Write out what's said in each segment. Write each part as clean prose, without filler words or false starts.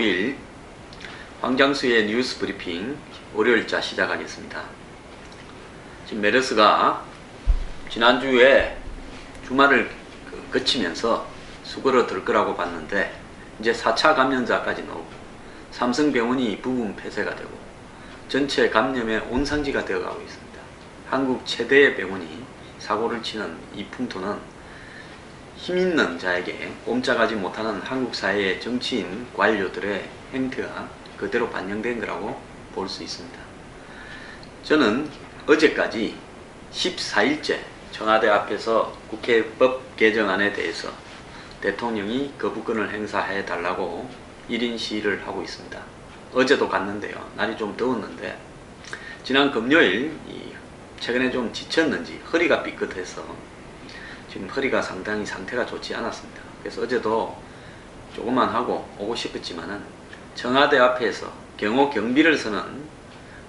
5일 황장수의 뉴스 브리핑 월요일자 시작하겠습니다. 지금 메르스가 지난주에 주말을 거치면서 수그러들 거라고 봤는데 이제 4차 감염자까지 나오고 삼성병원이 부분 폐쇄가 되고 전체 감염의 온상지가 되어가고 있습니다. 한국 최대의 병원이 사고를 치는 이 풍토는 힘있는 자에게 꼼짝하지 못하는 한국 사회의 정치인 관료들의 행태가 그대로 반영된 거라고 볼 수 있습니다. 저는 어제까지 14일째 청와대 앞에서 국회법 개정안에 대해서 대통령이 거부권을 행사해 달라고 1인 시위를 하고 있습니다. 어제도 갔는데요. 날이 좀 더웠는데 지난 금요일 최근에 좀 지쳤는지 허리가 삐끗해서 지금 허리가 상당히 상태가 좋지 않았습니다. 그래서 어제도 조금만 하고 오고 싶었지만은 청와대 앞에서 경비를 서는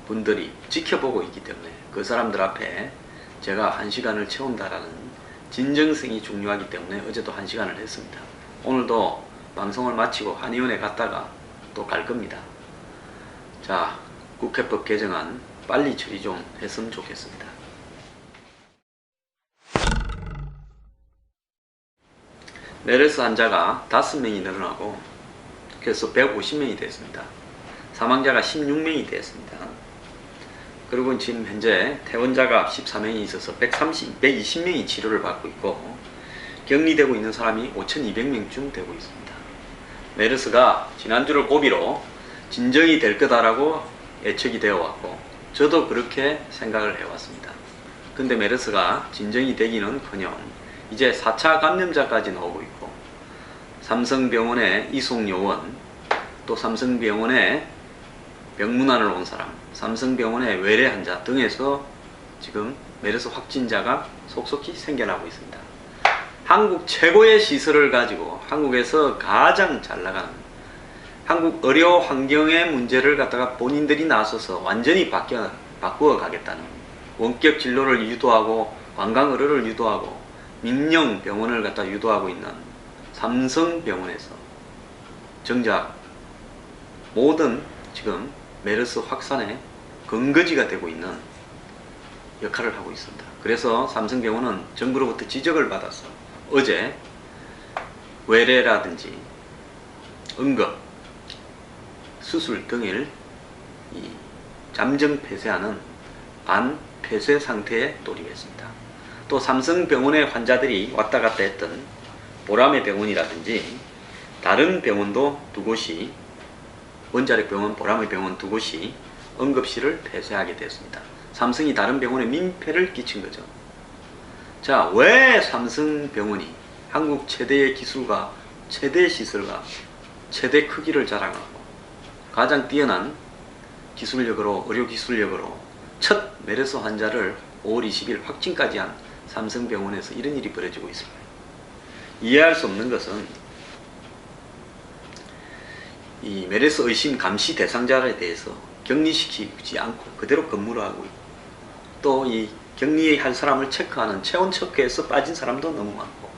분들이 지켜보고 있기 때문에 그 사람들 앞에 제가 1시간을 채운다라는 진정성이 중요하기 때문에 어제도 1시간을 했습니다. 오늘도 방송을 마치고 한의원에 갔다가 또 갈 겁니다. 자, 국회법 개정안 빨리 처리 좀 했으면 좋겠습니다. 메르스 환자가 5명이 늘어나고 그래서 150명이 됐습니다. 사망자가 16명이 됐습니다. 그리고 지금 현재 퇴원자가 14명이 있어서 120명이 치료를 받고 있고 격리되고 있는 사람이 5,200명쯤 되고 있습니다. 메르스가 지난주를 고비로 진정이 될 거다라고 예측이 되어 왔고 저도 그렇게 생각을 해왔습니다. 근데 메르스가 진정이 되기는커녕 이제 4차 감염자까지 나오고 있고 삼성병원의 이송요원, 또 삼성병원에 병문안을 온 사람, 삼성병원의 외래 환자 등에서 지금 메르스 확진자가 속속히 생겨나고 있습니다. 한국 최고의 시설을 가지고 한국에서 가장 잘 나가는 한국 의료 환경의 문제를 갖다가 본인들이 나서서 완전히 바꾸어 가겠다는 원격 진료를 유도하고 관광 의료를 유도하고 민영 병원을 갖다 유도하고 있는 삼성병원에서 정작 모든 지금 메르스 확산의 근거지가 되고 있는 역할을 하고 있습니다. 그래서 삼성병원은 정부로부터 지적을 받아서 어제 외래라든지 응급, 수술 등을 잠정 폐쇄하는 반폐쇄 상태에 돌입했습니다. 또 삼성병원의 환자들이 왔다 갔다 했던 보람의 병원이라든지 다른 병원도 2곳이 원자력 병원, 보람의 병원 2곳이 응급실을 폐쇄하게 되었습니다. 삼성이 다른 병원에 민폐를 끼친 거죠. 자, 왜 삼성병원이 한국 최대의 기술과 최대 시설과 최대 크기를 자랑하고 가장 뛰어난 기술력으로, 의료기술력으로 첫 메르스 환자를 5월 20일 확진까지 한 삼성병원에서 이런 일이 벌어지고 있습니다. 이해할 수 없는 것은 이 메르스 의심 감시 대상자에 대해서 격리시키지 않고 그대로 근무를 하고 있고 또 이 격리할 사람을 체크하는 체온 체크에서 빠진 사람도 너무 많고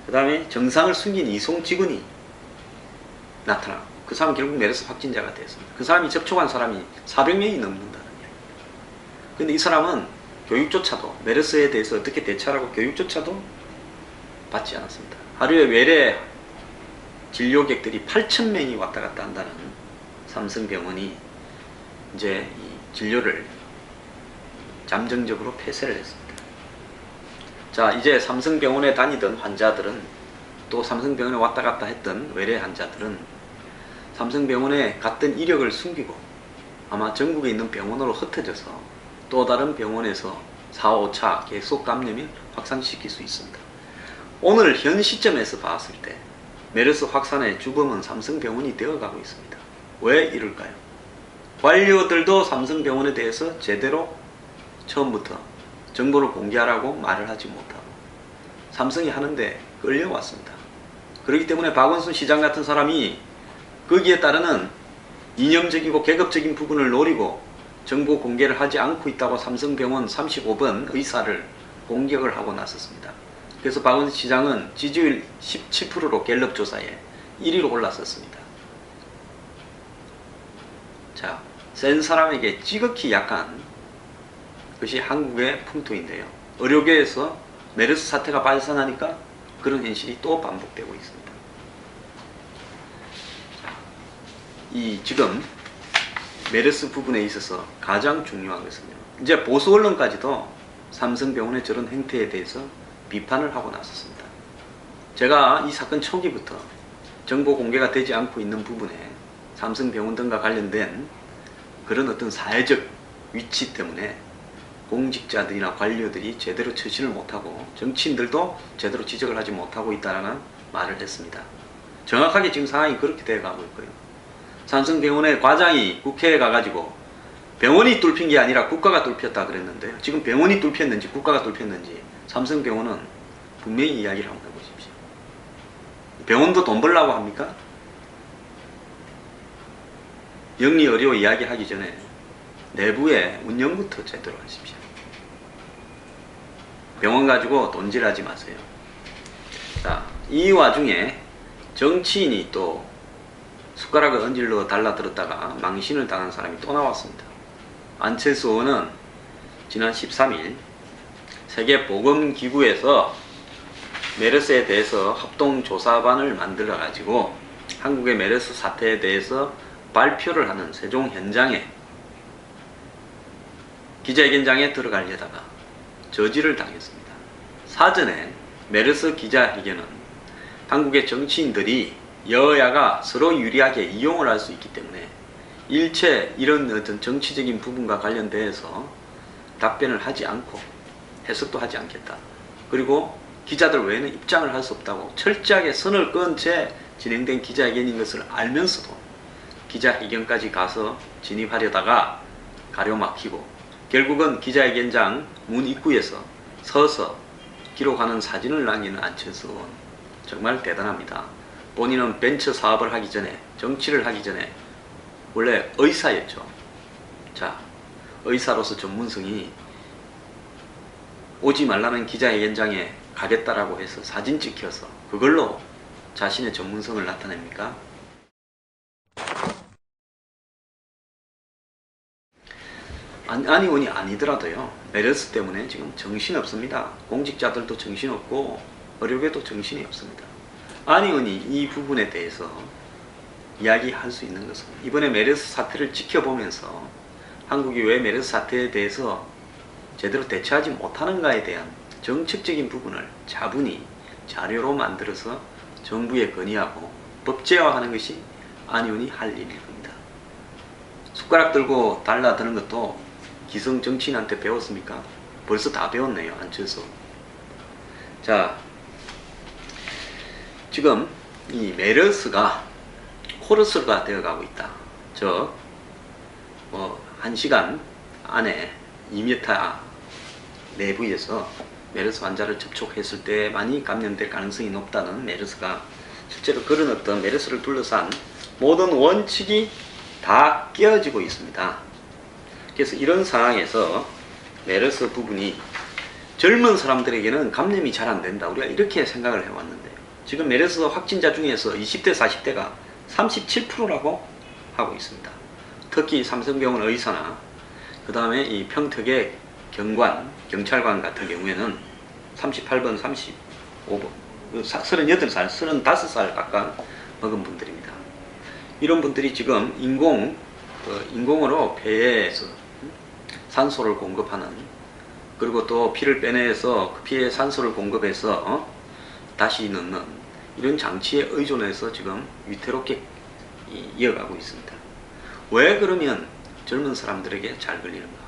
그 다음에 정상을 숨긴 이송 직원이 나타나고 그 사람 결국 메르스 확진자가 됐습니다. 그 사람이 접촉한 사람이 400명이 넘는다는 이야기입니다. 근데 이 사람은 교육조차도 메르스에 대해서 어떻게 대처하라고 교육조차도 받지 않았습니다. 하루에 외래 진료객들이 8,000명이 왔다 갔다 한다는 삼성병원이 이제 이 진료를 잠정적으로 폐쇄를 했습니다. 자, 이제 삼성병원에 다니던 환자들은 또 삼성병원에 왔다 갔다 했던 외래 환자들은 삼성병원에 갔던 이력을 숨기고 아마 전국에 있는 병원으로 흩어져서 또 다른 병원에서 4, 5차 계속 감염을 확산시킬 수 있습니다. 오늘 현 시점에서 봤을 때 메르스 확산의 주범은 삼성병원이 되어가고 있습니다. 왜 이럴까요? 관료들도 삼성병원에 대해서 제대로 처음부터 정보를 공개하라고 말을 하지 못하고 삼성이 하는데 끌려왔습니다. 그렇기 때문에 박원순 시장 같은 사람이 거기에 따르는 이념적이고 계급적인 부분을 노리고 정보 공개를 하지 않고 있다고 삼성병원 35번 의사를 공격을 하고 나섰습니다. 그래서 박원순 시장은 지지율 17%로 갤럽 조사에 1위로 올랐었습니다. 자, 센 사람에게 지극히 약한 것이 한국의 풍토인데요. 의료계에서 메르스 사태가 발생하니까 그런 현실이 또 반복되고 있습니다. 이 지금 메르스 부분에 있어서 가장 중요한 것은요. 이제 보수 언론까지도 삼성병원의 저런 행태에 대해서 비판을 하고 나섰습니다. 제가 이 사건 초기부터 정보 공개가 되지 않고 있는 부분에 삼성병원 등과 관련된 그런 어떤 사회적 위치 때문에 공직자들이나 관료들이 제대로 처신을 못하고 정치인들도 제대로 지적을 하지 못하고 있다는 말을 했습니다. 정확하게 지금 상황이 그렇게 되어가고 있고요. 삼성병원의 과장이 국회에 가가지고 병원이 뚫힌 게 아니라 국가가 뚫혔다 그랬는데요. 지금 병원이 뚫혔는지 국가가 뚫혔는지 삼성병원은 분명히 이야기를 한번 해보십시오. 병원도 돈 벌라고 합니까? 영리의료 이야기하기 전에 내부의 운영부터 제대로 하십시오. 병원 가지고 돈질하지 마세요. 자, 이 와중에 정치인이 또 숟가락을 얹으려 달라들었다가 망신을 당한 사람이 또 나왔습니다. 안철수 의원은 지난 13일 세계보건기구에서 메르스에 대해서 합동조사반을 만들어 가지고 한국의 메르스 사태에 대해서 발표를 하는 세종 현장에 기자회견장에 들어가려다가 저지를 당했습니다. 사전에 메르스 기자회견은 한국의 정치인들이 여야가 서로 유리하게 이용을 할 수 있기 때문에 일체 이런 어떤 정치적인 부분과 관련돼서 답변을 하지 않고 해석도 하지 않겠다. 그리고 기자들 외에는 입장을 할 수 없다고 철저하게 선을 그은 채 진행된 기자회견인 것을 알면서도 기자회견까지 가서 진입하려다가 가려막히고 결국은 기자회견장 문 입구에서 서서 기록하는 사진을 남기는 안철수 의원 정말 대단합니다. 본인은 벤처 사업을 하기 전에 정치를 하기 전에 원래 의사였죠. 자, 의사로서 전문성이 오지 말라는 기자회견장에 가겠다라고 해서 사진 찍혀서 그걸로 자신의 전문성을 나타냅니까? 안의원이 아니더라도요. 메르스 때문에 지금 정신없습니다. 공직자들도 정신없고 의료계도 정신이 없습니다. 안의원이 이 부분에 대해서 이야기할 수 있는 것은 이번에 메르스 사태를 지켜보면서 한국이 왜 메르스 사태에 대해서 제대로 대처하지 못하는가에 대한 정책적인 부분을 차분히 자료로 만들어서 정부에 건의하고 법제화하는 것이 안의원이 할 일일 겁니다. 숟가락 들고 달라드는 것도 기성 정치인한테 배웠습니까? 벌써 다 배웠네요. 안철수. 자, 지금 이 메르스가 코러스가 되어가고 있다. 저 1시간 안에 2m 내부에서 메르스 환자를 접촉했을 때 많이 감염될 가능성이 높다는 메르스가 실제로 그런 어떤 메르스를 둘러싼 모든 원칙이 다 깨어지고 있습니다. 그래서 이런 상황에서 메르스 부분이 젊은 사람들에게는 감염이 잘 안 된다. 우리가 이렇게 생각을 해왔는데 지금 메르스 확진자 중에서 20대, 40대가 37%라고 하고 있습니다. 특히 삼성병원 의사나 그 다음에 이 평택의 경찰관 같은 경우에는 38번, 35번, 38살, 35살 각각 먹은 분들입니다. 이런 분들이 지금 인공으로 폐에서 산소를 공급하는, 그리고 또 피를 빼내서 그 피에 산소를 공급해서 다시 넣는 이런 장치에 의존해서 지금 위태롭게 이어가고 있습니다. 왜 그러면 젊은 사람들에게 잘 걸리는가?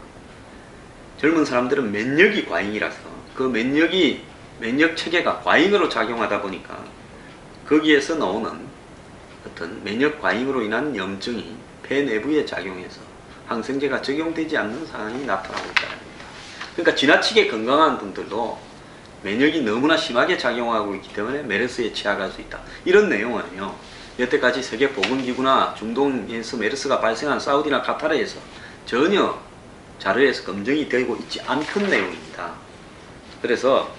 젊은 사람들은 면역이 과잉이라서 그 면역 체계가 과잉으로 작용하다 보니까 거기에서 나오는 어떤 면역 과잉으로 인한 염증이 폐 내부에 작용해서 항생제가 적용되지 않는 상황이 나타나고 있다는 겁니다. 그러니까 지나치게 건강한 분들도 면역이 너무나 심하게 작용하고 있기 때문에 메르스에 취약할 수 있다. 이런 내용은요, 여태까지 세계보건기구나 중동에서 메르스가 발생한 사우디나 카타르에서 전혀 자료에서 검증이 되고 있지 않던 내용입니다. 그래서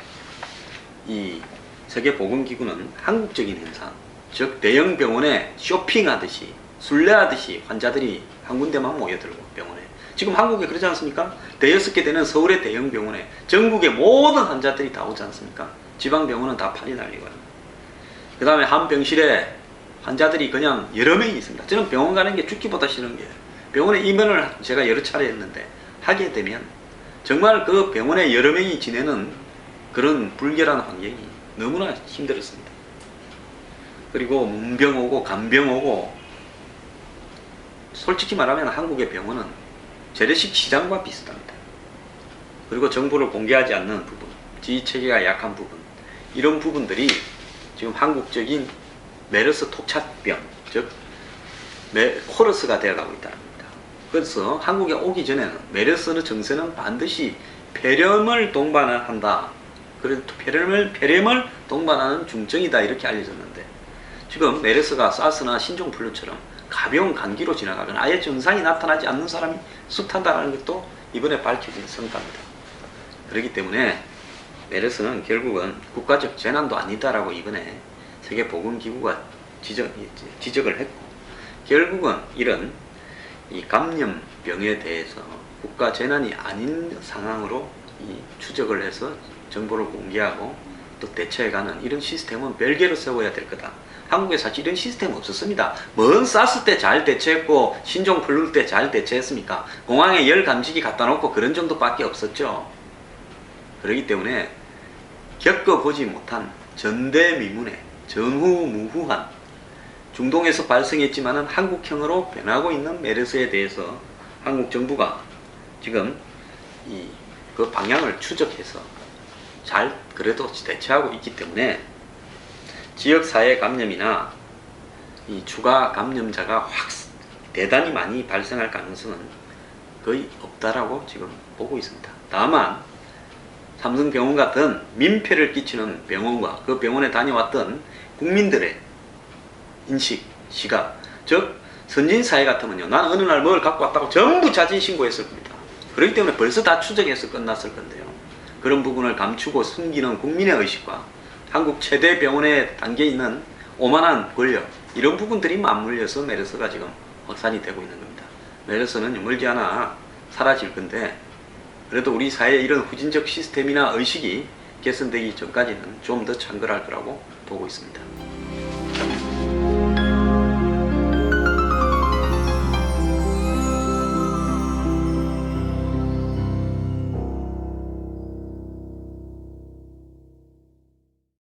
이 세계보건기구는 한국적인 현상, 즉 대형 병원에 쇼핑하듯이 순례하듯이 환자들이 한 군데만 모여들고 병원에. 지금 한국에 그러지 않습니까? 대여섯 개 되는 서울의 대형 병원에 전국의 모든 환자들이 다 오지 않습니까? 지방 병원은 다 판이 날리고요. 그 다음에 한 병실에 환자들이 그냥 여러 명이 있습니다. 저는 병원 가는 게 죽기보다 싫은 게, 병원에 입원을 제가 여러 차례 했는데 하게 되면 정말 그 병원에 여러 명이 지내는 그런 불결한 환경이 너무나 힘들었습니다. 그리고 문병 오고 간병 오고, 솔직히 말하면 한국의 병원은 재래식 시장과 비슷합니다. 그리고 정보를 공개하지 않는 부분, 지휘체계가 약한 부분, 이런 부분들이 지금 한국적인 메르스 토착병, 즉 코러스가 되어가고 있다는 겁니다. 그래서 한국에 오기 전에는 메르스의 증세는 반드시 폐렴을 동반한다. 그래서 폐렴을 동반하는 중증이다, 이렇게 알려졌는데, 지금 메르스가 사스나 신종플루처럼 가벼운 감기로 지나가거나 아예 증상이 나타나지 않는 사람이 숱하다는 것도 이번에 밝혀진 성과입니다. 그렇기 때문에 메르스는 결국은 국가적 재난도 아니다라고 이번에 세계보건기구가 지적을 했고, 결국은 이런 이 감염병에 대해서 국가 재난이 아닌 상황으로 추적을 해서 정보를 공개하고 또 대처해가는 이런 시스템은 별개로 세워야 될 거다. 한국에 사실 이런 시스템 없었습니다. 뭔 사스 때 잘 대처했고 신종플루 때 잘 대처했습니까? 공항에 열 감지기 갖다 놓고 그런 정도밖에 없었죠. 그렇기 때문에 겪어보지 못한 전대미문의 전후무후한, 중동에서 발생했지만은 한국형으로 변하고 있는 메르스에 대해서 한국 정부가 지금 그 방향을 추적해서 잘 그래도 대처하고 있기 때문에 지역사회 감염이나 이 추가 감염자가 대단히 많이 발생할 가능성은 거의 없다라고 지금 보고 있습니다. 다만 삼성병원 같은 민폐를 끼치는 병원과 그 병원에 다녀왔던 국민들의 인식, 시각, 즉 선진사회 같으면요, 나는 어느 날 뭘 갖고 왔다고 전부 자진 신고했을 겁니다. 그렇기 때문에 벌써 다 추적해서 끝났을 건데요. 그런 부분을 감추고 숨기는 국민의 의식과 한국 최대 병원에 담겨 있는 오만한 권력, 이런 부분들이 맞물려서 메르스가 지금 확산이 되고 있는 겁니다. 메르스는 멀지 않아 사라질 건데, 그래도 우리 사회에 이런 후진적 시스템이나 의식이 개선되기 전까지는 좀 더 창궐할 거라고 보고 있습니다.